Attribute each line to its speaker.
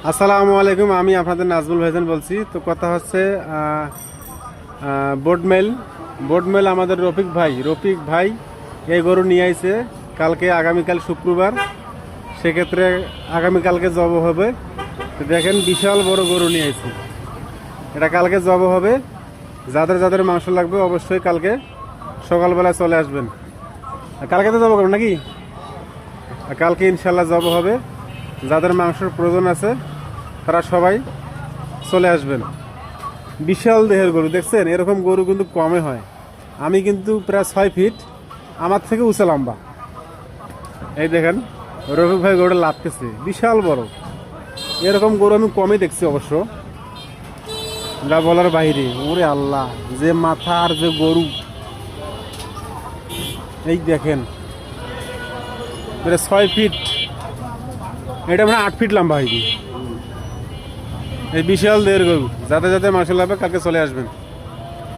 Speaker 1: আসসালামু আলাইকুম, আমি আপনাদের নাজমুল ভাইজান বলছি। তো কথা হচ্ছে বোর্ডমেল আমাদের রফিক ভাই এই গরু নিয়ে আইছে কালকে, আগামীকাল শুক্রবার, সেক্ষেত্রে আগামীকালকে জব হবে। তো দেখেন বিশাল বড় গরু নিয়ে আইছে, এটা কালকে জব হবে। যাদের যাদের মাংস লাগবে অবশ্যই কালকে সকালবেলায় চলে আসবেন। কালকে তো জব করবেন নাকি? কালকে ইনশাল্লাহ জব হবে। যাদের মাংসের প্রয়োজন আছে তারা সবাই চলে আসবেন। বিশাল দেহের গরু দেখছেন, এরকম গরু কিন্তু কমে হয়। আমি কিন্তু প্রায় 6 ফিট, আমার থেকে উঁচা লম্বা। এই দেখেন রফিক ভাই গরুটা লাফতেছে, বিশাল বড়। এরকম গরু আমি কমই দেখছি অবশ্য, যা বলার বাইরে। ওরে আল্লাহ, যে মাথা আর যে গরু! এই দেখেন প্রায় 6 ফিট, এটা মানে 8 ফিট লম্বা হয়নি। এই বিশাল দেহের গরু, যাতে যাতে মাংস লাগবে কালকে চলে আসবেন।